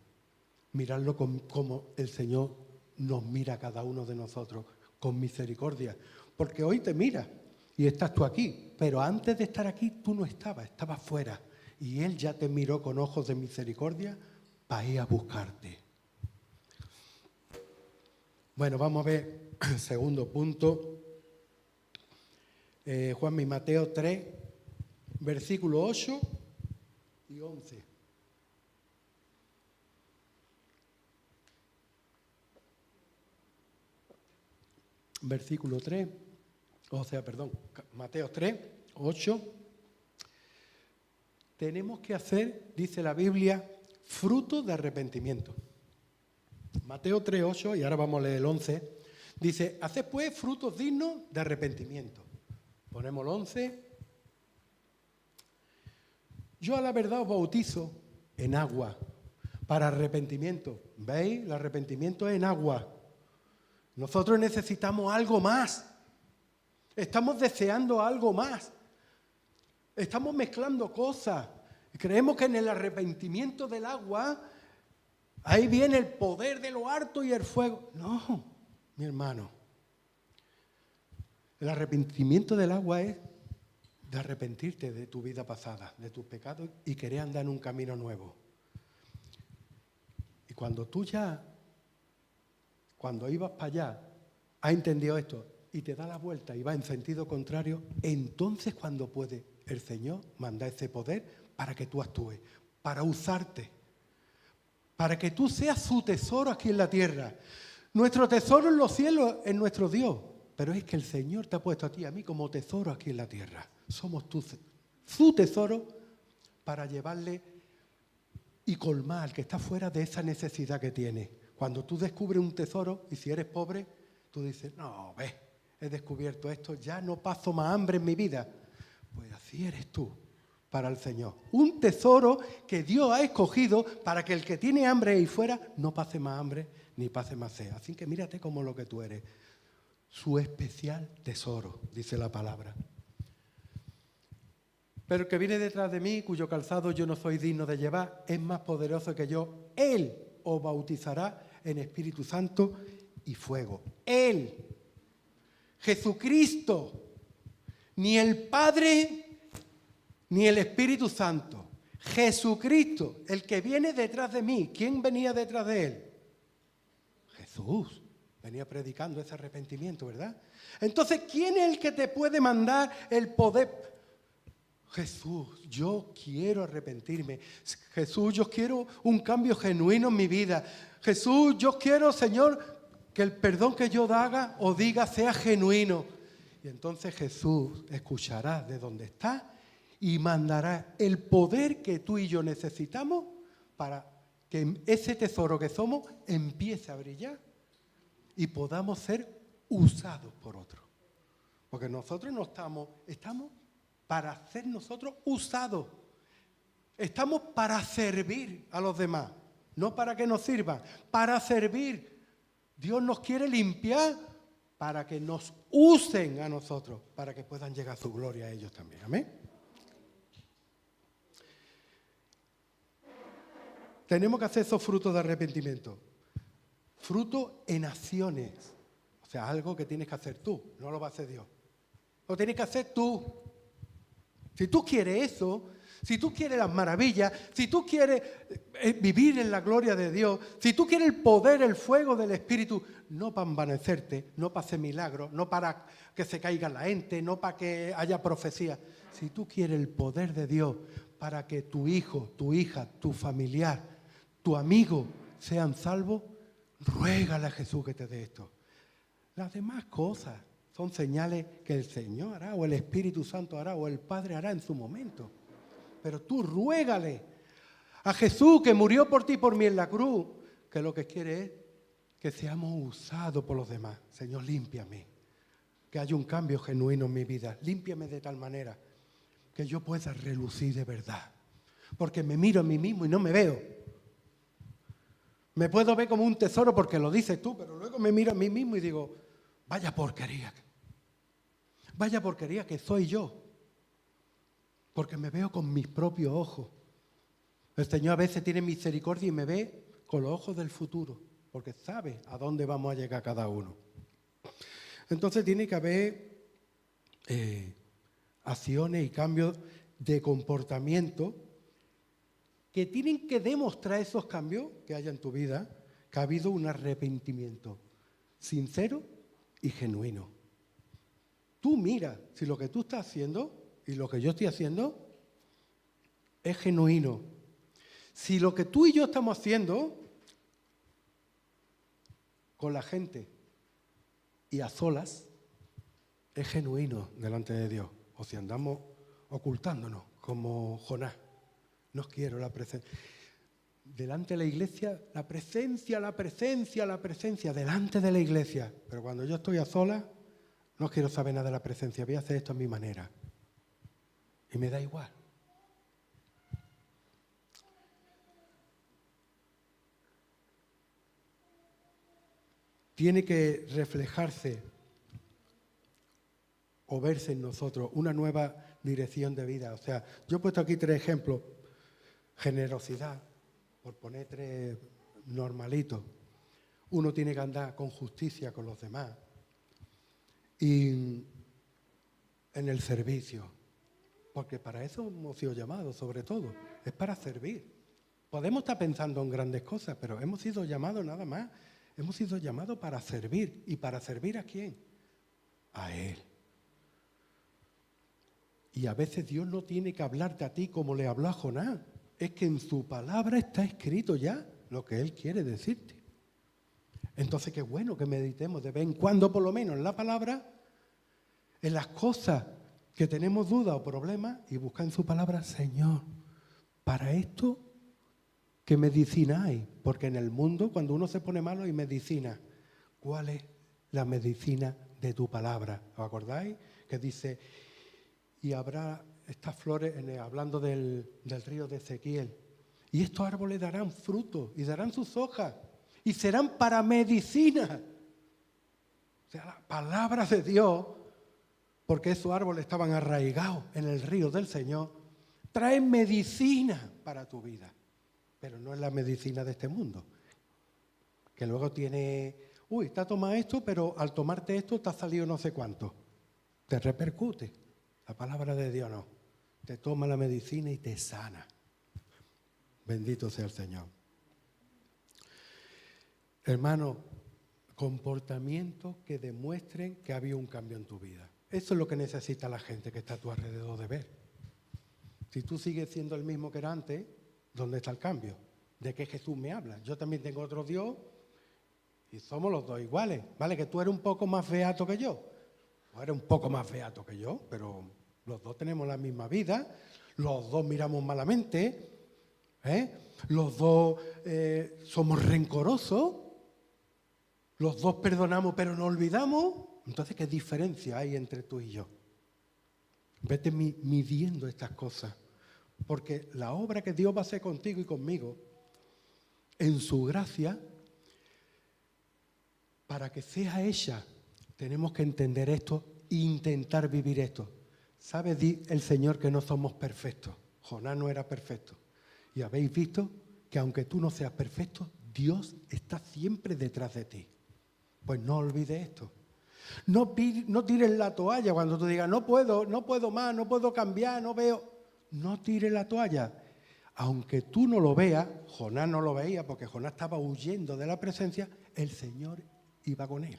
Mirarlo como el Señor nos mira a cada uno de nosotros, con misericordia. Porque hoy te mira y estás tú aquí, pero antes de estar aquí tú no estabas fuera. Y Él ya te miró con ojos de misericordia para ir a buscarte. Bueno, vamos a ver el segundo punto. Juanmi, Mateo 3, versículo 8 y 11. Versículo 3, Mateo 3, 8. Tenemos que hacer, dice la Biblia, fruto de arrepentimiento. Mateo 3, 8, y ahora vamos a leer el 11. Dice, haced pues frutos dignos de arrepentimiento. Ponemos el 11. Yo a la verdad os bautizo en agua para arrepentimiento. ¿Veis? El arrepentimiento es en agua. Nosotros necesitamos algo más. Estamos deseando algo más. Estamos mezclando cosas. Creemos que en el arrepentimiento del agua, ahí viene el poder de lo harto y el fuego. No, mi hermano. El arrepentimiento del agua es de arrepentirte de tu vida pasada, de tus pecados y querer andar en un camino nuevo. Y cuando ibas para allá, has entendido esto y te da la vuelta y va en sentido contrario, entonces cuando puede el Señor manda ese poder para que tú actúes, para usarte, para que tú seas su tesoro aquí en la tierra. Nuestro tesoro en los cielos es nuestro Dios, pero es que el Señor te ha puesto a ti y a mí como tesoro aquí en la tierra. Somos su tesoro para llevarle y colmar al que está fuera de esa necesidad que tiene. Cuando tú descubres un tesoro y si eres pobre, tú dices, no, he descubierto esto, ya no paso más hambre en mi vida. Pues así eres tú para el Señor. Un tesoro que Dios ha escogido para que el que tiene hambre ahí fuera no pase más hambre ni pase más sed. Así que mírate como lo que tú eres. Su especial tesoro, dice la palabra. Pero el que viene detrás de mí, cuyo calzado yo no soy digno de llevar, es más poderoso que yo. Él os bautizará en Espíritu Santo y fuego. Él, Jesucristo, ni el Padre ni el Espíritu Santo. Jesucristo, el que viene detrás de mí. ¿Quién venía detrás de él? Jesús. Venía predicando ese arrepentimiento, ¿verdad? Entonces, ¿quién es el que te puede mandar el poder? Jesús, yo quiero arrepentirme. Jesús, yo quiero un cambio genuino en mi vida. Jesús, yo quiero, Señor, que el perdón que yo haga o diga sea genuino. Y entonces Jesús escuchará de donde está y mandará el poder que tú y yo necesitamos para que ese tesoro que somos empiece a brillar y podamos ser usados por otros. Porque nosotros no estamos para ser nosotros usados. Estamos para servir a los demás, no para que nos sirvan, para servir. Dios nos quiere limpiar para que nos usen a nosotros, para que puedan llegar a su gloria a ellos también. Amén. Tenemos que hacer esos frutos de arrepentimiento. Frutos en acciones. O sea, algo que tienes que hacer tú, no lo va a hacer Dios. Lo tienes que hacer tú. Si tú quieres eso, si tú quieres las maravillas, si tú quieres vivir en la gloria de Dios, si tú quieres el poder, el fuego del Espíritu, no para envanecerte, no para hacer milagros, no para que se caiga la gente, no para que haya profecía. Si tú quieres el poder de Dios para que tu hijo, tu hija, tu familiar, tu amigo sean salvos, ruégale a Jesús que te dé esto. Las demás cosas son señales que el Señor hará, o el Espíritu Santo hará, o el Padre hará en su momento. Pero tú ruégale a Jesús que murió por ti y por mí en la cruz, que lo que quiere es que seamos usados por los demás. Señor, límpiame, que haya un cambio genuino en mi vida. Límpiame de tal manera que yo pueda relucir de verdad. Porque me miro a mí mismo y no me veo. Me puedo ver como un tesoro porque lo dices tú, pero luego me miro a mí mismo y digo, vaya porquería que soy yo. Porque me veo con mis propios ojos. El Señor a veces tiene misericordia y me ve con los ojos del futuro, porque sabe a dónde vamos a llegar cada uno. Entonces tiene que haber acciones y cambios de comportamiento que tienen que demostrar esos cambios que haya en tu vida, que ha habido un arrepentimiento sincero y genuino. Tú mira si lo que tú estás haciendo y lo que yo estoy haciendo es genuino. Si lo que tú y yo estamos haciendo con la gente y a solas es genuino delante de Dios, o si andamos ocultándonos como Jonás. No quiero la presencia. Delante de la iglesia, la presencia, delante de la iglesia. Pero cuando yo estoy a solas, no quiero saber nada de la presencia, voy a hacer esto a mi manera. Y me da igual. Tiene que reflejarse o verse en nosotros una nueva dirección de vida. O sea, yo he puesto aquí 3 ejemplos. Generosidad, por poner 3 normalitos. Uno tiene que andar con justicia con los demás. Y en el servicio. Porque para eso hemos sido llamados, sobre todo. Es para servir. Podemos estar pensando en grandes cosas, pero hemos sido llamados nada más. Hemos sido llamados para servir. ¿Y para servir a quién? A Él. Y a veces Dios no tiene que hablarte a ti como le habló a Jonás. Es que en su palabra está escrito ya lo que Él quiere decirte. Entonces, qué bueno que meditemos de vez en cuando, por lo menos, en la palabra, en las cosas que tenemos dudas o problemas, y buscar en su palabra, Señor, para esto, ¿qué medicina hay? Porque en el mundo, cuando uno se pone malo, hay medicina. ¿Cuál es la medicina de tu palabra? ¿Os acordáis? Que dice, y habrá estas flores, hablando del río de Ezequiel, y estos árboles darán fruto y darán sus hojas y serán para medicina. O sea, la palabra de Dios, porque esos árboles estaban arraigados en el río del Señor, traen medicina para tu vida. Pero no es la medicina de este mundo, que luego tiene, te ha tomado esto, pero al tomarte esto te ha salido no sé cuánto. Te repercute. La palabra de Dios no. Te toma la medicina y te sana. Bendito sea el Señor. Hermano, comportamientos que demuestren que ha habido un cambio en tu vida. Eso es lo que necesita la gente que está a tu alrededor de ver. Si tú sigues siendo el mismo que era antes, ¿dónde está el cambio? ¿De qué Jesús me habla? Yo también tengo otro Dios y somos los dos iguales. ¿Vale? Que tú eres un poco más beato que yo. O eres un poco más beato que yo, pero los dos tenemos la misma vida, los dos miramos malamente, los dos somos rencorosos, los dos perdonamos pero no olvidamos. Entonces, ¿qué diferencia hay entre tú y yo? Vete midiendo estas cosas, porque la obra que Dios va a hacer contigo y conmigo, en su gracia, para que sea ella, tenemos que entender esto e intentar vivir esto. ¿Sabe el Señor que no somos perfectos? Jonás no era perfecto. Y habéis visto que aunque tú no seas perfecto, Dios está siempre detrás de ti. Pues no olvides esto. No tires la toalla cuando tú digas, no puedo más, no puedo cambiar, no veo. No tires la toalla. Aunque tú no lo veas, Jonás no lo veía porque Jonás estaba huyendo de la presencia, el Señor iba con él.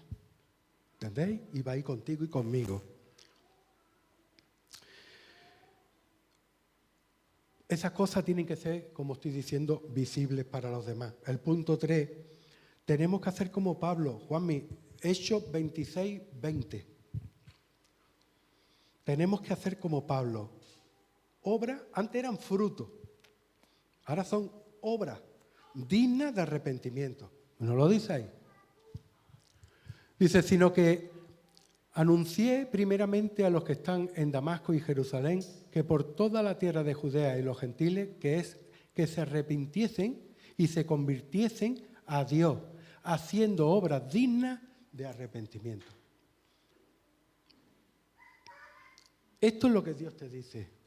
¿Entendéis? Iba ahí contigo y conmigo. Esas cosas tienen que ser, como estoy diciendo, visibles para los demás. El punto 3, tenemos que hacer como Pablo. Juanmi, Hechos 26, 20. Tenemos que hacer como Pablo. Obras, antes eran frutos, ahora son obras dignas de arrepentimiento. ¿No lo dice ahí? Dice, sino que anuncié primeramente a los que están en Damasco y Jerusalén que por toda la tierra de Judea y los gentiles que se arrepintiesen y se convirtiesen a Dios, haciendo obras dignas de arrepentimiento. Esto es lo que Dios te dice.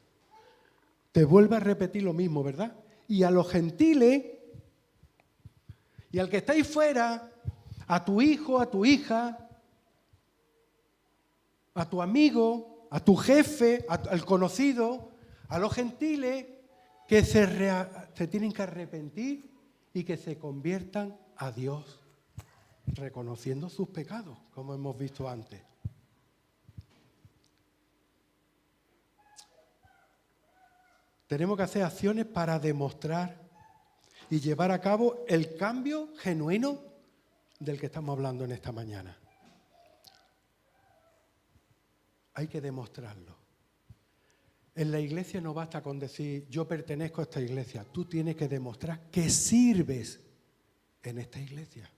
Te vuelve a repetir lo mismo, ¿verdad? Y a los gentiles y al que está ahí fuera, a tu hijo, a tu hija, a tu amigo, a tu jefe, al conocido, a los gentiles que se tienen que arrepentir y que se conviertan a Dios, reconociendo sus pecados, como hemos visto antes. Tenemos que hacer acciones para demostrar y llevar a cabo el cambio genuino del que estamos hablando en esta mañana. Hay que demostrarlo. En la iglesia no basta con decir, yo pertenezco a esta iglesia. Tú tienes que demostrar que sirves en esta iglesia.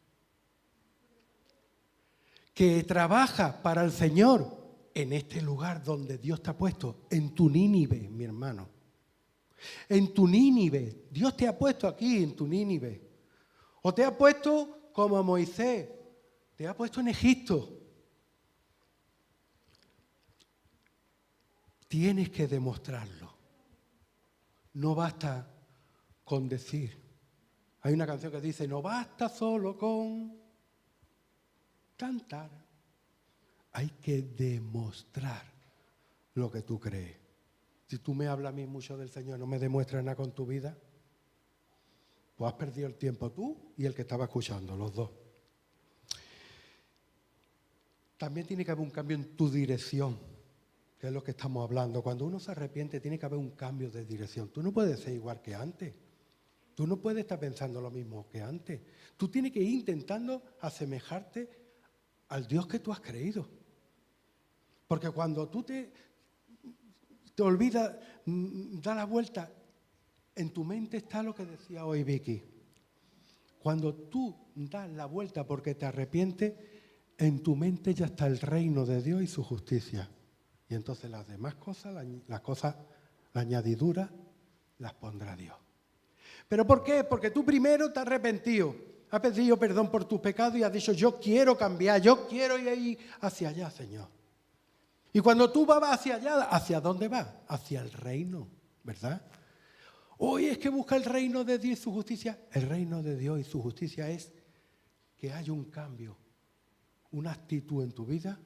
Que trabajas para el Señor en este lugar donde Dios te ha puesto, en tu Nínive, mi hermano. En tu Nínive. Dios te ha puesto aquí, en tu Nínive. O te ha puesto como a Moisés. Te ha puesto en Egipto. Tienes que demostrarlo. No basta con decir. Hay una canción que dice, no basta solo con cantar. Hay que demostrar lo que tú crees. Si tú me hablas a mí mucho del Señor, no me demuestras nada con tu vida, pues has perdido el tiempo tú y el que estaba escuchando, los dos. También tiene que haber un cambio en tu dirección, que es lo que estamos hablando. Cuando uno se arrepiente, tiene que haber un cambio de dirección. Tú no puedes ser igual que antes. Tú no puedes estar pensando lo mismo que antes. Tú tienes que ir intentando asemejarte al Dios que tú has creído. Porque cuando tú te olvidas, da la vuelta, en tu mente está lo que decía hoy Vicky. Cuando tú das la vuelta porque te arrepientes, en tu mente ya está el reino de Dios y su justicia. Y entonces las demás cosas, la añadidura, las pondrá Dios. ¿Pero por qué? Porque tú primero te has arrepentido, has pedido perdón por tus pecados y has dicho, yo quiero cambiar, yo quiero ir ahí hacia allá, Señor. Y cuando tú vas hacia allá, ¿hacia dónde vas? Hacia el reino, ¿verdad? Hoy es que busca el reino de Dios y su justicia. El reino de Dios y su justicia es que haya un cambio, una actitud en tu vida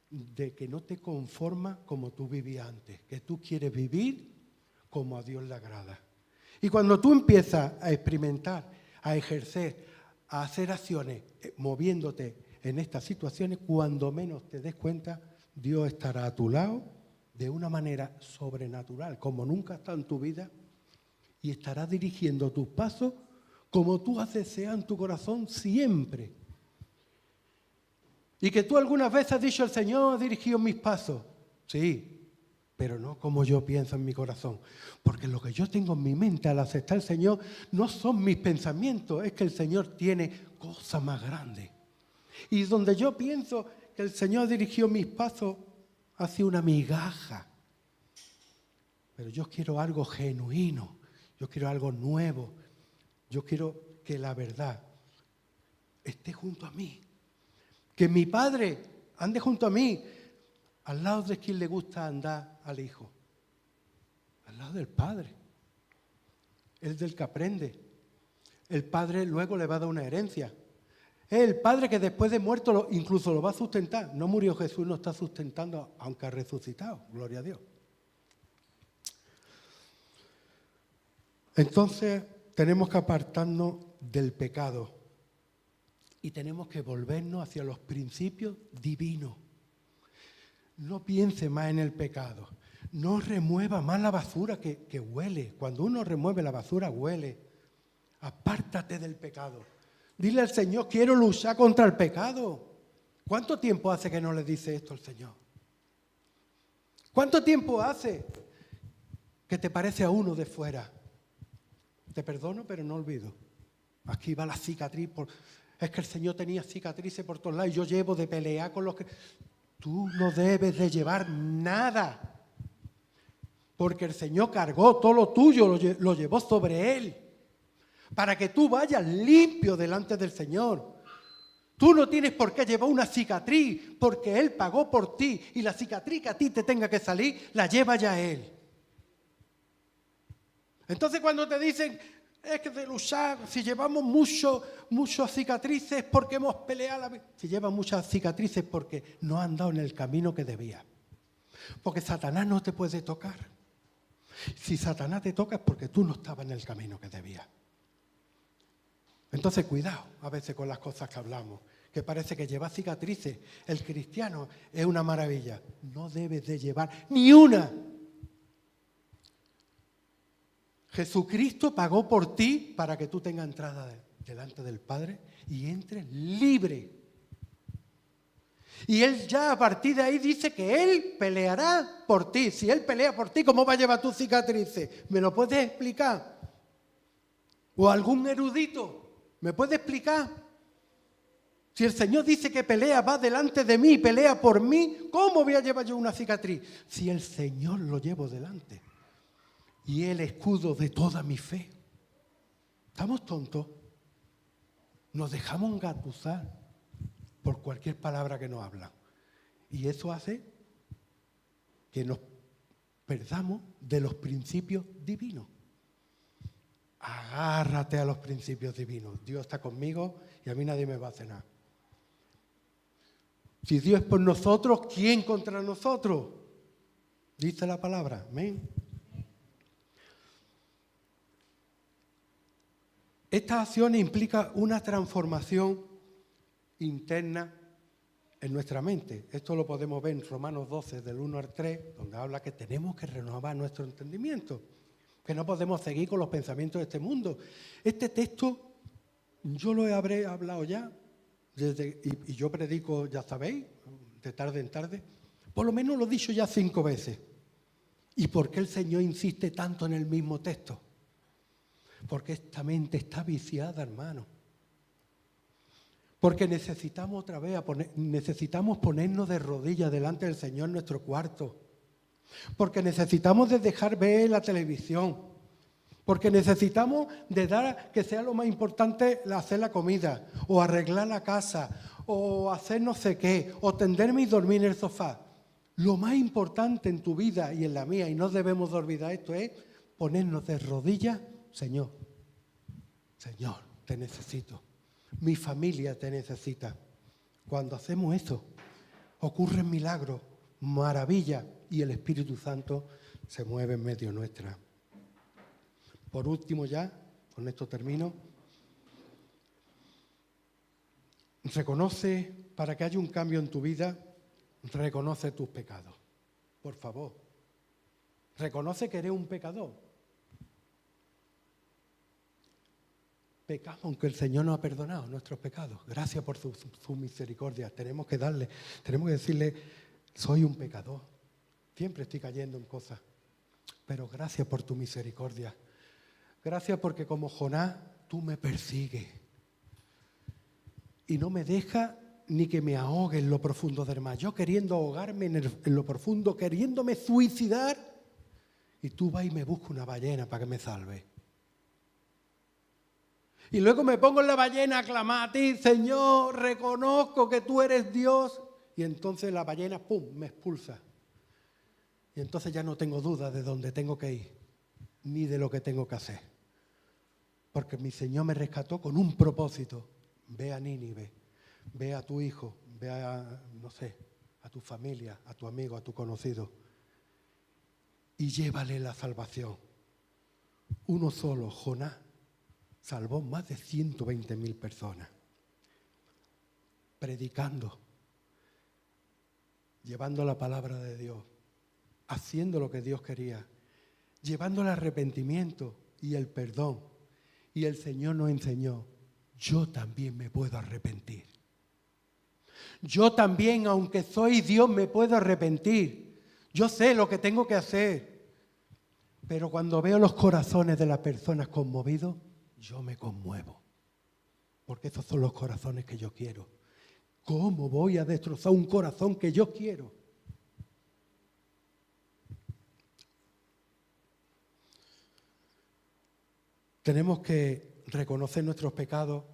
de que no te conformas como tú vivías antes, que tú quieres vivir como a Dios le agrada. Y cuando tú empiezas a experimentar, a ejercer, a hacer acciones, moviéndote en estas situaciones, cuando menos te des cuenta, Dios estará a tu lado, de una manera sobrenatural, como nunca ha estado en tu vida, y estará dirigiendo tus pasos como tú has deseado en tu corazón siempre. Y que tú algunas veces has dicho, el Señor ha dirigido mis pasos. Sí, pero no como yo pienso en mi corazón. Porque lo que yo tengo en mi mente al aceptar al Señor no son mis pensamientos, es que el Señor tiene cosas más grandes. Y donde yo pienso que el Señor dirigió mis pasos, ha sido una migaja. Pero yo quiero algo genuino, yo quiero algo nuevo, yo quiero que la verdad esté junto a mí. Que mi Padre ande junto a mí, al lado de quien le gusta andar al Hijo. Al lado del Padre. El del que aprende. El Padre luego le va a dar una herencia. Es el Padre que después de muerto incluso lo va a sustentar. No murió Jesús, no está sustentando, aunque ha resucitado. Gloria a Dios. Entonces tenemos que apartarnos del pecado y tenemos que volvernos hacia los principios divinos. No piense más en el pecado. No remueva más la basura que huele. Cuando uno remueve la basura, huele. Apártate del pecado. Dile al Señor, quiero luchar contra el pecado. ¿Cuánto tiempo hace que no le dice esto al Señor? ¿Cuánto tiempo hace que te parece a uno de fuera? Te perdono, pero no olvido. Aquí va la cicatriz. Es que el Señor tenía cicatrices por todos lados y yo llevo de pelear con los que... Tú no debes de llevar nada. Porque el Señor cargó todo lo tuyo, lo llevó sobre Él. Para que tú vayas limpio delante del Señor. Tú no tienes por qué llevar una cicatriz, porque Él pagó por ti. Y la cicatriz que a ti te tenga que salir, la lleva ya Él. Entonces cuando te dicen, es que de luchar, si llevamos muchas cicatrices porque hemos peleado, si llevas muchas cicatrices porque no has andado en el camino que debías. Porque Satanás no te puede tocar. Si Satanás te toca es porque tú no estabas en el camino que debías. Entonces cuidado a veces con las cosas que hablamos, que parece que llevar cicatrices, el cristiano es una maravilla. No debes de llevar ni una. Jesucristo pagó por ti para que tú tengas entrada delante del Padre y entres libre. Y Él ya a partir de ahí dice que Él peleará por ti. Si Él pelea por ti, ¿cómo va a llevar tus cicatrices? ¿Me lo puedes explicar? ¿O algún erudito? ¿Me puede explicar? Si el Señor dice que pelea, va delante de mí, pelea por mí, ¿cómo voy a llevar yo una cicatriz? Si el Señor lo llevo delante. Y el escudo de toda mi fe. ¿Estamos tontos? Nos dejamos engatusar por cualquier palabra que nos hablan. Y eso hace que nos perdamos de los principios divinos. Agárrate a los principios divinos. Dios está conmigo y a mí nadie me va a hacer nada. Si Dios es por nosotros, ¿quién contra nosotros? Dice la palabra. Amén. Estas acciones implican una transformación interna en nuestra mente. Esto lo podemos ver en Romanos 12, del 1 al 3, donde habla que tenemos que renovar nuestro entendimiento, que no podemos seguir con los pensamientos de este mundo. Este texto yo lo habré hablado ya, y yo predico, ya sabéis, de tarde en tarde, por lo menos lo he dicho ya 5 veces. ¿Y por qué el Señor insiste tanto en el mismo texto? Porque esta mente está viciada, hermano. Porque necesitamos otra vez, necesitamos ponernos de rodillas delante del Señor en nuestro cuarto. Porque necesitamos de dejar ver la televisión. Porque necesitamos de dar que sea lo más importante hacer la comida, o arreglar la casa, o hacer no sé qué, o tenderme y dormir en el sofá. Lo más importante en tu vida y en la mía, y no debemos de olvidar esto, es ponernos de rodillas. Señor, te necesito. Mi familia te necesita. Cuando hacemos eso, ocurren milagros, maravillas, y el Espíritu Santo se mueve en medio nuestra. Por último ya, con esto termino. Reconoce, para que haya un cambio en tu vida, reconoce tus pecados. Por favor. Reconoce que eres un pecador. Pecamos, aunque el Señor nos ha perdonado nuestros pecados. Gracias por su misericordia. Tenemos que decirle, soy un pecador. Siempre estoy cayendo en cosas. Pero gracias por tu misericordia. Gracias porque como Jonás, tú me persigues. Y no me dejas ni que me ahogue en lo profundo del mar. Yo queriendo ahogarme en lo profundo, queriéndome suicidar. Y tú vas y me buscas una ballena para que me salve. Y luego me pongo en la ballena a clamar a ti, Señor, reconozco que tú eres Dios. Y entonces la ballena, ¡pum!, me expulsa. Y entonces ya no tengo duda de dónde tengo que ir, ni de lo que tengo que hacer. Porque mi Señor me rescató con un propósito. Ve a Nínive, ve a tu hijo, ve a, no sé, a tu familia, a tu amigo, a tu conocido. Y llévale la salvación. Uno solo, Jonás, salvó más de 120.000 personas. Predicando, llevando la palabra de Dios, haciendo lo que Dios quería, llevando el arrepentimiento y el perdón. Y el Señor nos enseñó, yo también me puedo arrepentir. Yo también, aunque soy Dios, me puedo arrepentir. Yo sé lo que tengo que hacer. Pero cuando veo los corazones de las personas conmovidos, yo me conmuevo. Porque esos son los corazones que yo quiero. ¿Cómo voy a destrozar un corazón que yo quiero? Tenemos que reconocer nuestros pecados,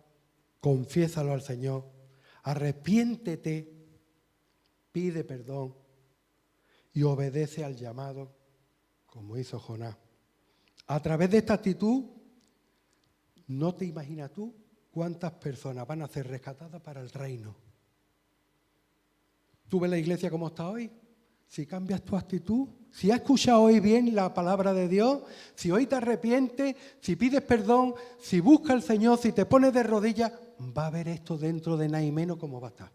confiésalo al Señor, arrepiéntete, pide perdón y obedece al llamado, como hizo Jonás. A través de esta actitud, no te imaginas tú cuántas personas van a ser rescatadas para el reino. ¿Tú ves la iglesia como está hoy? Si cambias tu actitud, si has escuchado hoy bien la palabra de Dios, si hoy te arrepientes, si pides perdón, si buscas al Señor, si te pones de rodillas, va a haber esto dentro de nada y menos como va a estar.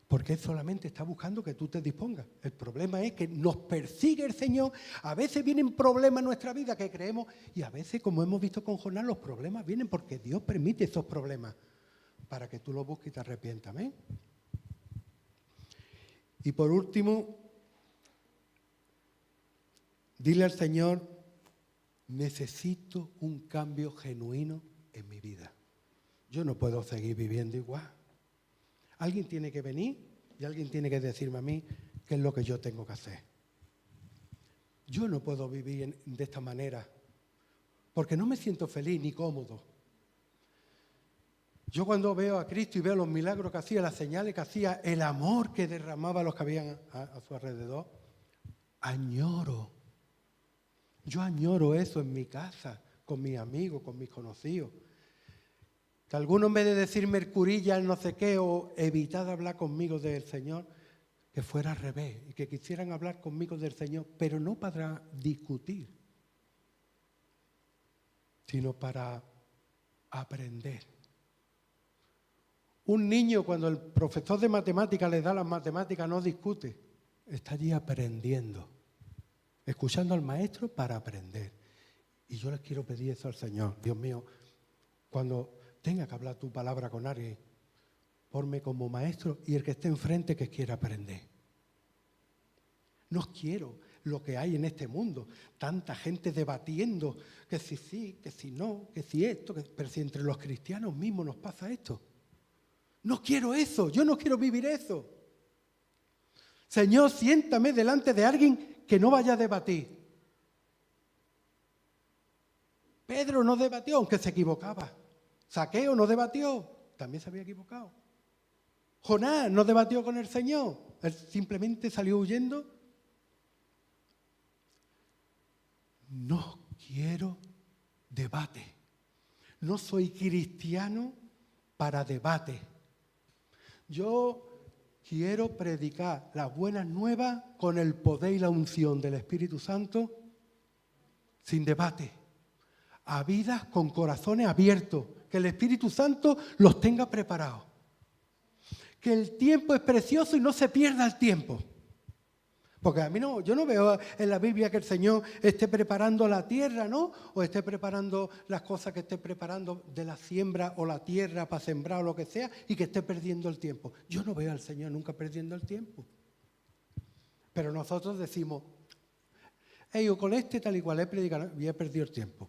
Porque Él solamente está buscando que tú te dispongas. El problema es que nos persigue el Señor. A veces vienen problemas en nuestra vida que creemos y a veces, como hemos visto con Jonás, los problemas vienen porque Dios permite esos problemas para que tú los busques y te arrepientas. ¿Amén? Y por último, dile al Señor, necesito un cambio genuino en mi vida. Yo no puedo seguir viviendo igual. Alguien tiene que venir y alguien tiene que decirme a mí qué es lo que yo tengo que hacer. Yo no puedo vivir de esta manera porque no me siento feliz ni cómodo. Yo cuando veo a Cristo y veo los milagros que hacía, las señales que hacía, el amor que derramaba a los que habían a su alrededor, añoro. Yo añoro eso en mi casa, con mis amigos, con mis conocidos. Que alguno en vez de decir mercurilla, no sé qué, o evitar hablar conmigo del Señor, que fuera al revés, y que quisieran hablar conmigo del Señor, pero no para discutir, sino para aprender. Un niño, cuando el profesor de matemáticas le da las matemáticas, no discute, está allí aprendiendo, escuchando al maestro para aprender. Y yo les quiero pedir eso al Señor. Dios mío, cuando tenga que hablar tu palabra con alguien, ponme como maestro y el que esté enfrente que quiera aprender. No quiero lo que hay en este mundo, tanta gente debatiendo que si sí, que si no, que si esto, pero si entre los cristianos mismos nos pasa esto. No quiero eso, yo no quiero vivir eso. Señor, siéntame delante de alguien que no vaya a debatir. Pedro no debatió, aunque se equivocaba. Zaqueo no debatió, también se había equivocado. Jonás no debatió con el Señor, él simplemente salió huyendo. No quiero debate. No soy cristiano para debate. Yo quiero predicar las buenas nuevas con el poder y la unción del Espíritu Santo sin debate. A vidas con corazones abiertos, que el Espíritu Santo los tenga preparados. Que el tiempo es precioso y no se pierda el tiempo. Porque a mí no, yo no veo en la Biblia que el Señor esté preparando la tierra, ¿no? O esté preparando las cosas que esté preparando de la siembra o la tierra para sembrar o lo que sea y que esté perdiendo el tiempo. Yo no veo al Señor nunca perdiendo el tiempo. Pero nosotros decimos, yo con este tal y cual he predicado y he perdido el tiempo.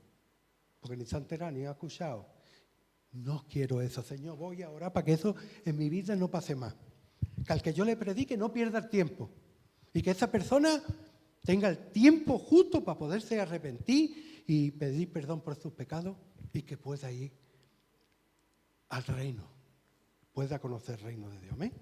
Porque ni se ha enterado ni ha escuchado. No quiero eso, Señor. Voy a orar para que eso en mi vida no pase más. Que al que yo le predique no pierda el tiempo. Y que esa persona tenga el tiempo justo para poderse arrepentir y pedir perdón por sus pecados y que pueda ir al reino, pueda conocer el reino de Dios. Amén.